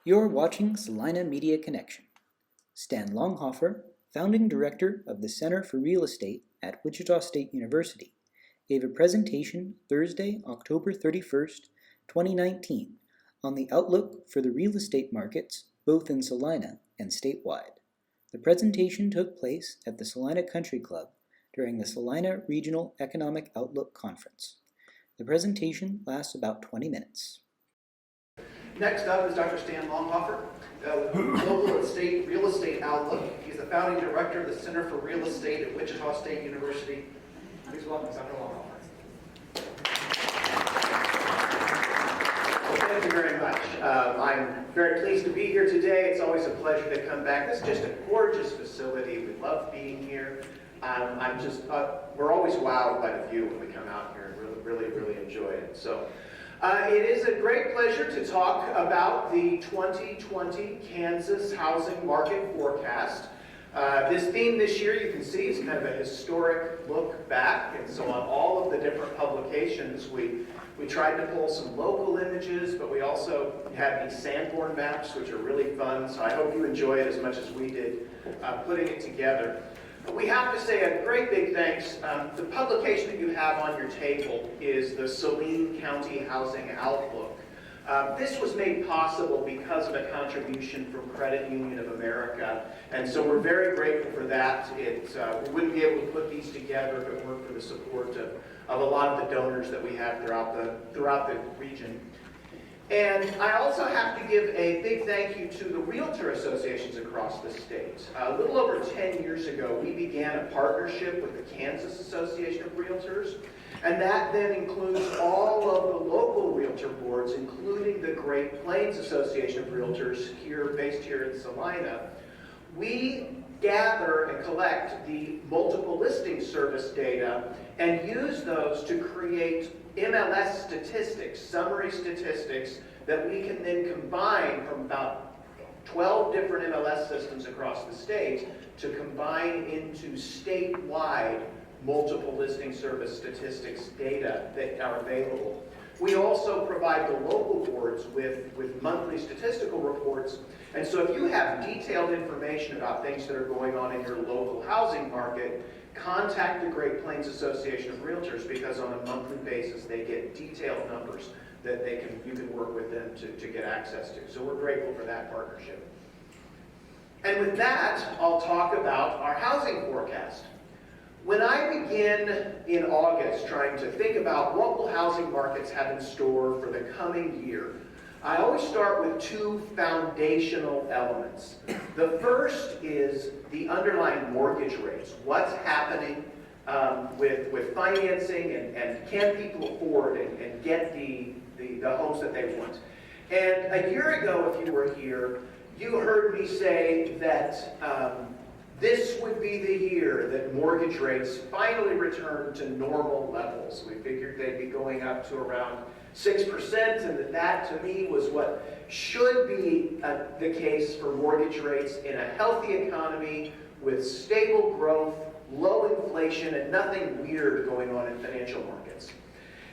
You're watching Salina Media Connection. Stan Longhofer, founding director of the Center for Real Estate at Wichita State University, gave a presentation Thursday, October 31st, 2019, on the outlook for the real estate markets both in Salina and statewide. The presentation took place at the Salina Country Club during the Salina Regional Economic Outlook Conference. The presentation lasts about 20 minutes. Next up is Dr. Stan Longhofer, Global and State Real Estate Outlook. He's the founding director of the Center for Real Estate at Wichita State University. Please welcome Dr. Longhofer. Well, thank you very much. I'm very pleased to be here today. It's always a pleasure to come back. This is just a gorgeous facility. We love being here. We're always wowed by the view when we come out here and really enjoy it. So. It is a great pleasure to talk about the 2020 Kansas housing market forecast. This theme this year, you can see, is kind of a historic look back, and so on all of the different publications, we tried to pull some local images, but we also had these Sanborn maps, which are really fun, so I hope you enjoy it as much as we did putting it together. We have to say a great big thanks. The publication that you have on your table is the Salina County Housing Outlook. This was made possible because of a contribution from Credit Union of America, and so we're very grateful for that. We wouldn't be able to put these together if it weren't for the support of a lot of the donors that we have throughout the region. And I also have to give a big thank you to the realtor associations across the state. A little over 10 years ago, we began a partnership with the Kansas Association of Realtors, and that then includes all of the local realtor boards, including the Great Plains Association of Realtors based here in Salina. We gather and collect the multiple listing service data and use those to create MLS statistics, summary statistics, that we can then combine from about 12 different MLS systems across the state to combine into statewide multiple listing service statistics data that are available. We also provide the local boards with monthly statistical reports, and so if you have detailed information about things that are going on in your local housing market, contact the Great Plains Association of Realtors, because on a monthly basis they get detailed numbers that you can work with them to get access to. So we're grateful for that partnership. And with that, I'll talk about our housing forecast. When I begin in August trying to think about what will housing markets have in store for the coming year, I always start with two foundational elements. The first is the underlying mortgage rates. What's happening with financing, and can people afford and get the homes that they want? And a year ago, if you were here, you heard me say that this would be the year that mortgage rates finally returned to normal levels. We figured they'd be going up to around 6%, and that to me was what should be the case for mortgage rates in a healthy economy with stable growth, low inflation, and nothing weird going on in financial markets.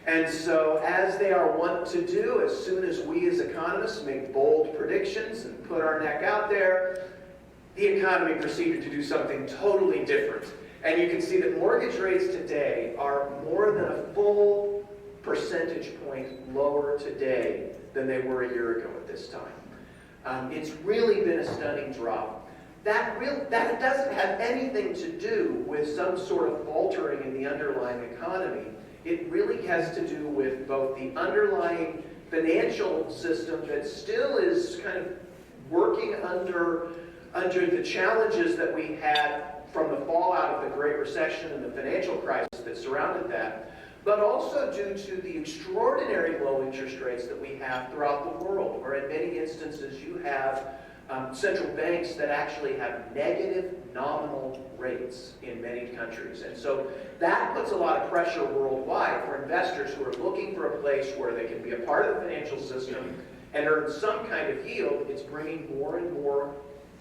And so, as they are wont to do, as soon as we as economists make bold predictions and put our neck out there, the economy proceeded to do something totally different. And you can see that mortgage rates today are more than a full percentage point lower today than they were a year ago at this time. It's really been a stunning drop. That doesn't have anything to do with some sort of faltering in the underlying economy. It really has to do with both the underlying financial system that still is kind of working under the challenges that we had from the fallout of the Great Recession and the financial crisis that surrounded that, but also due to the extraordinary low interest rates that we have throughout the world, where in many instances you have central banks that actually have negative nominal rates in many countries. And so that puts a lot of pressure worldwide for investors who are looking for a place where they can be a part of the financial system and earn some kind of yield. It's bringing more and more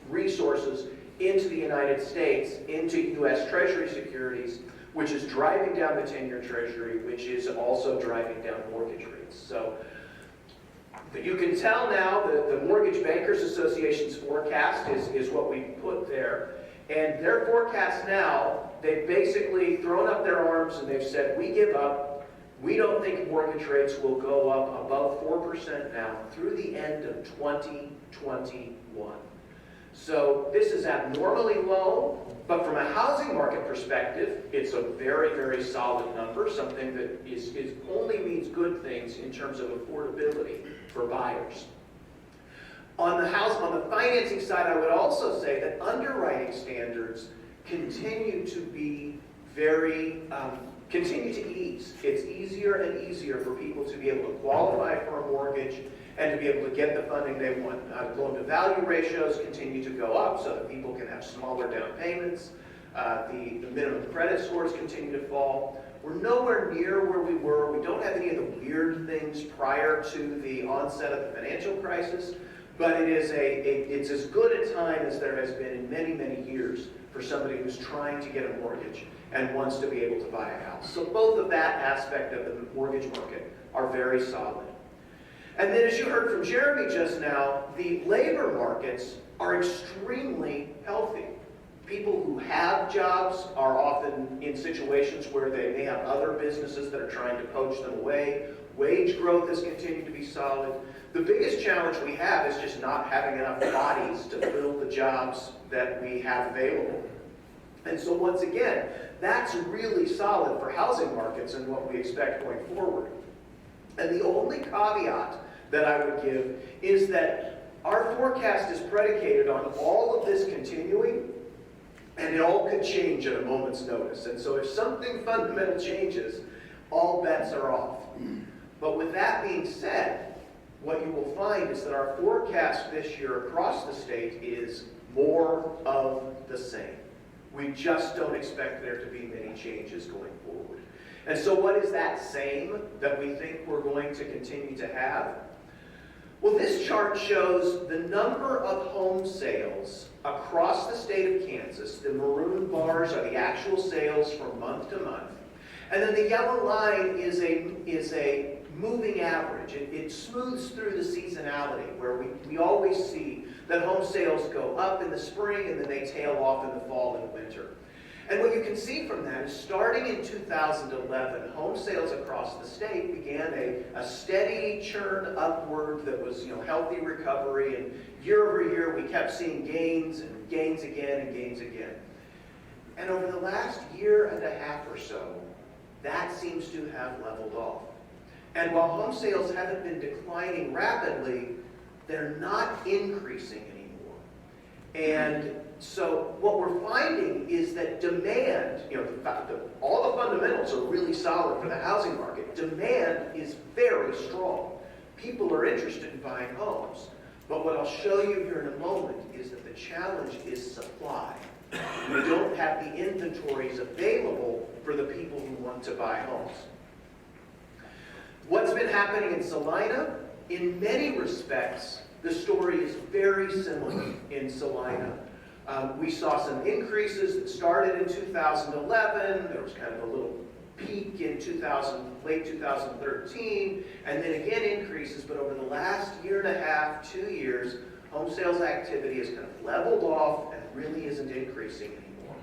resources into the United States, into U.S. Treasury securities, which is driving down the 10-year Treasury, which is also driving down mortgage rates. So You can tell now that the Mortgage Bankers Association's forecast is what we put there. And their forecast now, they've basically thrown up their arms and they've said, we give up. We don't think mortgage rates will go up above 4% now through the end of 2021. So this is abnormally low, but from a housing market perspective, it's a very, very solid number, something that is only means good things in terms of affordability for buyers. On the financing side, I would also say that underwriting standards continue to be continue to ease. It's easier and easier for people to be able to qualify for a mortgage and to be able to get the funding they want. Loan-to-value ratios continue to go up so that people can have smaller down payments. The minimum credit scores continue to fall. We're nowhere near where we were. We don't have any of the weird things prior to the onset of the financial crisis, but it's as good a time as there has been in many, many years for somebody who's trying to get a mortgage and wants to be able to buy a house. So both of that aspect of the mortgage market are very solid. And then as you heard from Jeremy just now, the labor markets are extremely healthy. People who have jobs are often in situations where they may have other businesses that are trying to poach them away. Wage growth has continued to be solid. The biggest challenge we have is just not having enough bodies to fill the jobs that we have available. And so once again, that's really solid for housing markets and what we expect going forward. And the only caveat that I would give is that our forecast is predicated on all of this continuing, and it all could change at a moment's notice. And so if something fundamental changes, all bets are off. But with that being said, what you will find is that our forecast this year across the state is more of the same. We just don't expect there to be many changes going forward. And so what is that same that we think we're going to continue to have? Well, this chart shows the number of home sales across the state of Kansas. The maroon bars are the actual sales from month to month. And then the yellow line is a moving average. It smooths through the seasonality where we always see that home sales go up in the spring and then they tail off in the fall and winter. And what you can see from that is starting in 2011, home sales across the state began a steady churn upward that was healthy recovery. And year over year, we kept seeing gains and gains again and gains again. And over the last year and a half or so, that seems to have leveled off. And while home sales haven't been declining rapidly, they're not increasing anymore. And so what we're finding is that demand, all the fundamentals are really solid for the housing market. Demand is very strong. People are interested in buying homes. But what I'll show you here in a moment is that the challenge is supply. We don't have the inventories available for the people who want to buy homes. What's been happening in Salina? In many respects, the story is very similar in Salina. We saw some increases that started in 2011. There was kind of a little peak in late 2013, and then again increases. But over the last year and a half, 2 years, home sales activity has kind of leveled off and really isn't increasing anymore.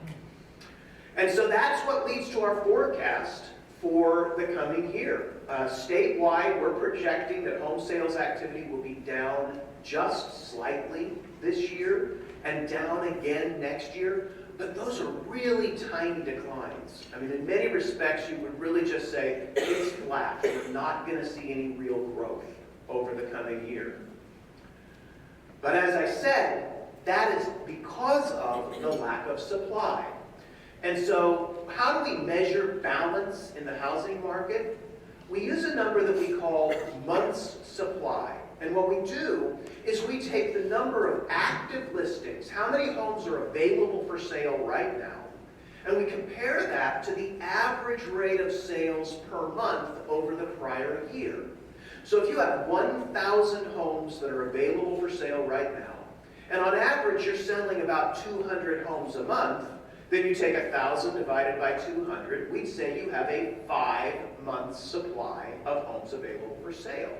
And so that's what leads to our forecast for the coming year. Statewide, we're projecting that home sales activity will be down just slightly this year and down again next year. But those are really tiny declines. I mean, in many respects, you would really just say it's flat. We're not going to see any real growth over the coming year. But as I said, that is because of the lack of supply. And so how do we measure balance in the housing market? We use a number that we call months supply. And what we do is we take the number of active listings, how many homes are available for sale right now, and we compare that to the average rate of sales per month over the prior year. So if you have 1,000 homes that are available for sale right now, and on average you're selling about 200 homes a month, then you take 1,000 divided by 200, we'd say you have a 5-month supply of homes available for sale.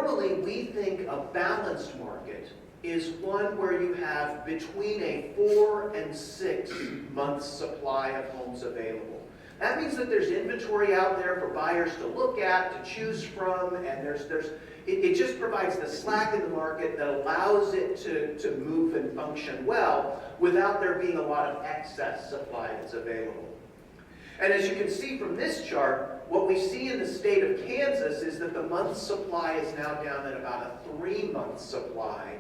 normally we think a balanced market is one where you have between a 4 and 6 month supply of homes available. That means that there's inventory out there for buyers to look at, to choose from, and it just provides the slack in the market that allows it to move and function well without there being a lot of excess supply that's available. And as you can see from this chart, what we see in the state of Kansas is that the month supply is now down at about a 3-month supply.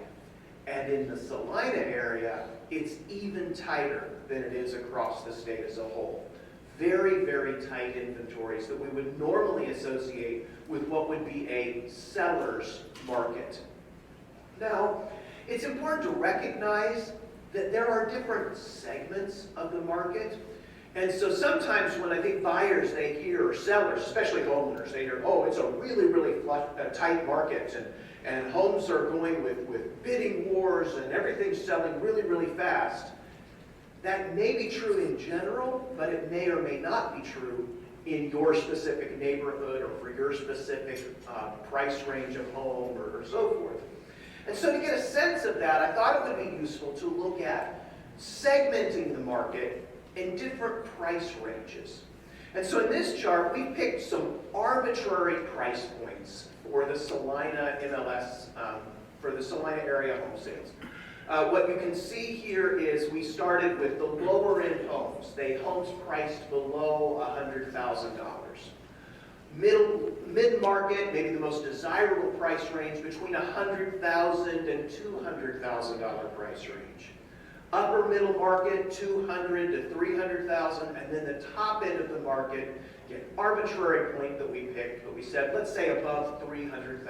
And in the Salina area, it's even tighter than it is across the state as a whole. Very, very tight inventories that we would normally associate with what would be a seller's market. Now, it's important to recognize that there are different segments of the market. And so sometimes when I think buyers, they hear, or sellers, especially homeowners, they hear, oh, it's a really, really tight market, and homes are going with bidding wars, and everything's selling really, really fast. That may be true in general, but it may or may not be true in your specific neighborhood or for your specific price range of home or so forth. And so to get a sense of that, I thought it would be useful to look at segmenting the market in different price ranges. And so in this chart, we picked some arbitrary price points for the Salina MLS, for the Salina area home sales. What you can see here is we started with the lower end homes. Homes priced below $100,000. Mid-market, maybe the most desirable price range, between $100,000 and $200,000 price range. Upper middle market, $200,000 to $300,000, and then the top end of the market, an arbitrary point that we picked, but we said, let's say above $300,000.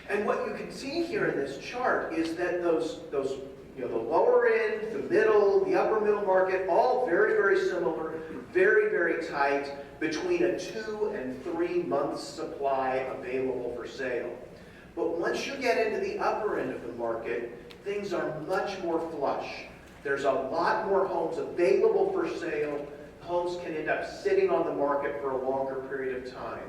And what you can see here in this chart is that those the lower end, the middle, the upper middle market, all very, very similar, very, very tight, between a 2 and 3 months supply available for sale. But once you get into the upper end of the market, things are much more flush. There's a lot more homes available for sale. Homes can end up sitting on the market for a longer period of time.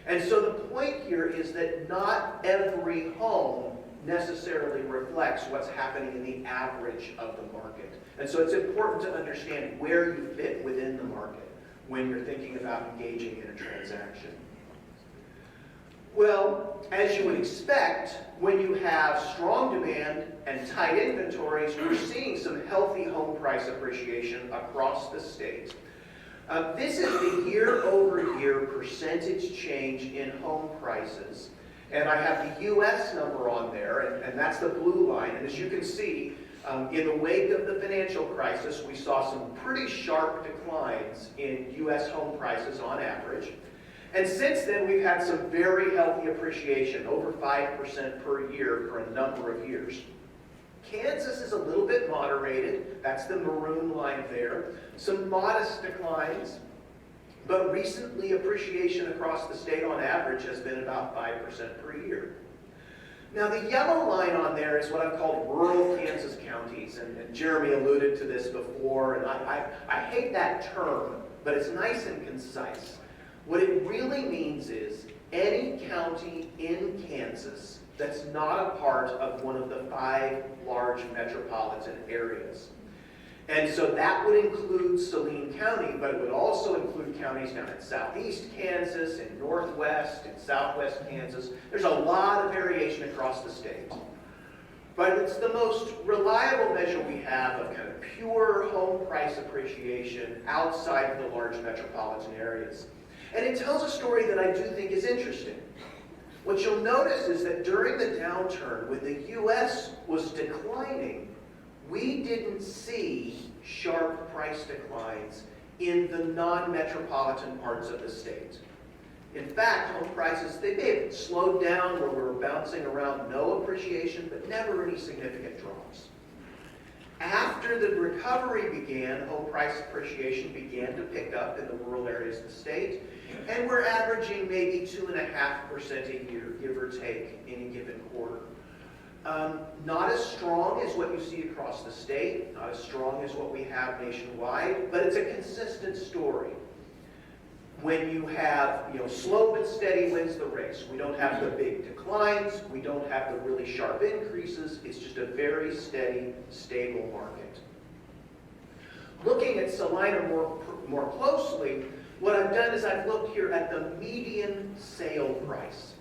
And so the point here is that not every home necessarily reflects what's happening in the average of the market. And so it's important to understand where you fit within the market when you're thinking about engaging in a transaction. Well, as you would expect, when you have strong demand and tight inventories, we're seeing some healthy home price appreciation across the state. This is the year-over-year percentage change in home prices. And I have the U.S. number on there, and that's the blue line. And as you can see, in the wake of the financial crisis, we saw some pretty sharp declines in U.S. home prices on average. And since then, we've had some very healthy appreciation, over 5% per year for a number of years. Kansas is a little bit moderated. That's the maroon line there. Some modest declines, but recently appreciation across the state on average has been about 5% per year. Now the yellow line on there is what I've called rural Kansas counties, and Jeremy alluded to this before, and I hate that term, but it's nice and concise. What it really means is any county in Kansas that's not a part of one of the 5 large metropolitan areas. And so that would include Salina County, but it would also include counties down in southeast Kansas, in northwest, in southwest Kansas. There's a lot of variation across the state. But it's the most reliable measure we have of kind of pure home price appreciation outside of the large metropolitan areas. And it tells a story that I do think is interesting. What you'll notice is that during the downturn, when the U.S. was declining, we didn't see sharp price declines in the non-metropolitan parts of the state. In fact, home prices, they may have slowed down where we were bouncing around no appreciation, but never any significant drops. After the recovery began, home price appreciation began to pick up in the rural areas of the state, and we're averaging maybe 2.5% a year, give or take, any given quarter. Not as strong as what you see across the state, not as strong as what we have nationwide, but it's a consistent story. when you have, slow but steady wins the race. We don't have the big declines. We don't have the really sharp increases. It's just a very steady, stable market. Looking at Salina more closely, what I've done is I've looked here at the median sale price.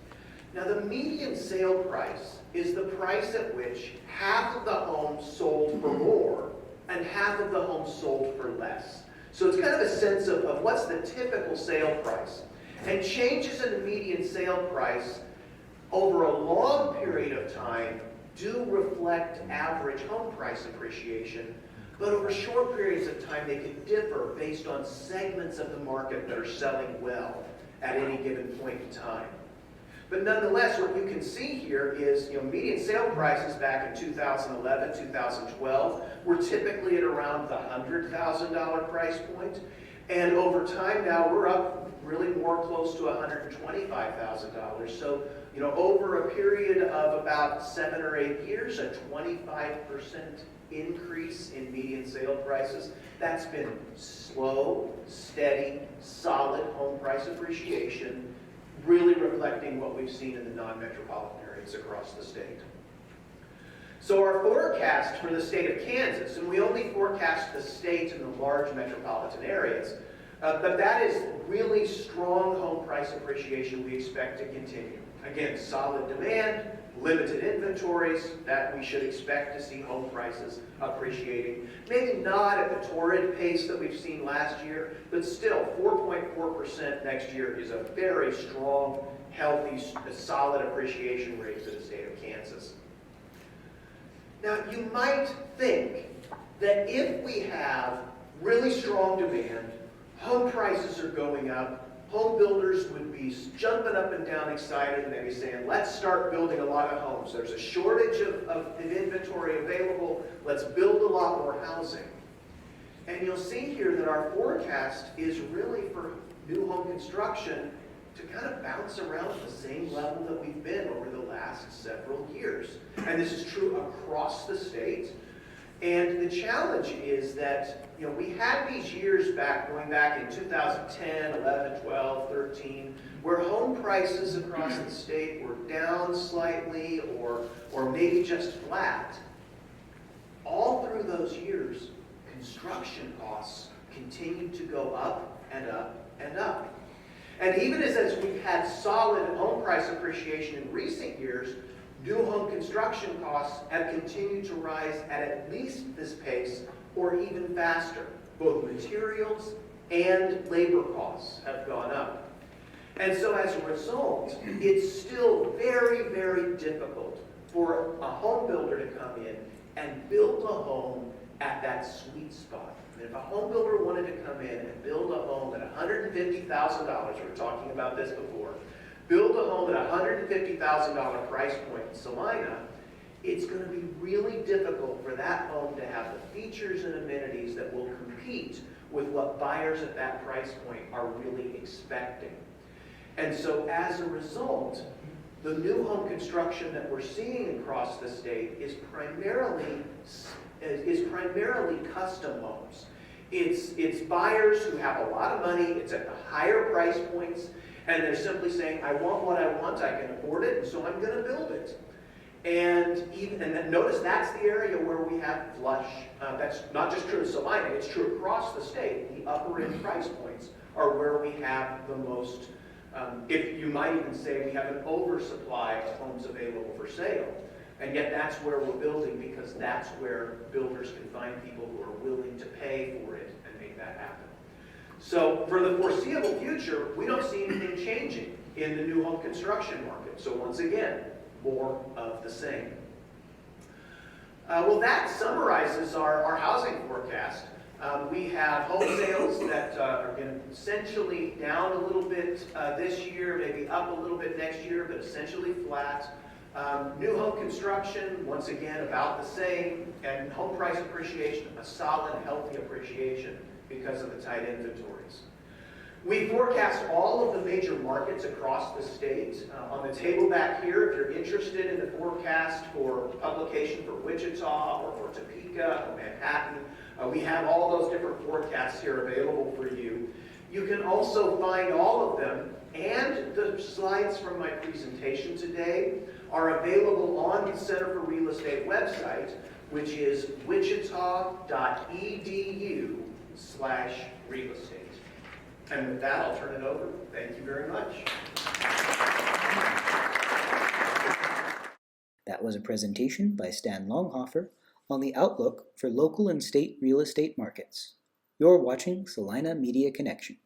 Now, the median sale price is the price at which half of the homes sold for more and half of the homes sold for less. So it's kind of a sense of what's the typical sale price. And changes in the median sale price over a long period of time do reflect average home price appreciation, but over short periods of time they can differ based on segments of the market that are selling well at any given point in time. But nonetheless, what you can see here is, median sale prices back in 2011, 2012 were typically at around the $100,000 price point. And over time now, we're up really more close to $125,000. So, over a period of about 7 or 8 years, a 25% increase in median sale prices. That's been slow, steady, solid home price appreciation, really reflecting what we've seen in the non-metropolitan areas across the state. So our forecast for the state of Kansas, and we only forecast the state in the large metropolitan areas, but that is really strong home price appreciation we expect to continue. Again, solid demand, limited inventories, that we should expect to see home prices appreciating. Maybe not at the torrid pace that we've seen last year, but still 4.4% next year is a very strong, healthy, solid appreciation rate for the state of Kansas. Now, you might think that if we have really strong demand, home prices are going up, home builders would be jumping up and down excited and they'd be saying, let's start building a lot of homes. There's a shortage of inventory available. Let's build a lot more housing. And you'll see here that our forecast is really for new home construction to kind of bounce around at the same level that we've been over the last several years. And this is true across the state. And the challenge is that, we had these years going back in 2010, 11, 12, 13, where home prices across the state were down slightly or maybe just flat. All through those years, construction costs continued to go up and up and up. And even as we've had solid home price appreciation in recent years, new home construction costs have continued to rise at least this pace or even faster. Both materials and labor costs have gone up. And so as a result, it's still very, very difficult for a home builder to come in and build a home at that sweet spot. And if a home builder wanted to come in and build a home at $150,000, we were talking about this before, build a home at a $150,000 price point in Salina, it's going to be really difficult for that home to have the features and amenities that will compete with what buyers at that price point are really expecting. And so as a result, the new home construction that we're seeing across the state is primarily custom homes. It's buyers who have a lot of money, it's at the higher price points, and they're simply saying, I want what I want, I can afford it, and so I'm going to build it. And notice that's the area where we have flush. That's not just true in Salina, it's true across the state. The upper end price points are where we have the most, if you might even say we have an oversupply of homes available for sale. And yet that's where we're building because that's where builders can find people who are willing to pay for it and make that happen. So for the foreseeable future, we don't see anything changing in the new home construction market. So once again, more of the same. Well, that summarizes our housing forecast. We have home sales that are essentially down a little bit this year, maybe up a little bit next year, but essentially flat. New home construction, once again, about the same, and home price appreciation, a solid, healthy appreciation because of the tight inventories. We forecast all of the major markets across the state. On the table back here, if you're interested in the forecast for publication for Wichita or for Topeka or Manhattan, we have all those different forecasts here available for you. You can also find all of them, and the slides from my presentation today are available on the Center for Real Estate website, which is wichita.edu/real estate. And with that, I'll turn it over. Thank you very much. That was a presentation by Stan Longhofer on the outlook for local and state real estate markets. You're watching Salina Media Connection.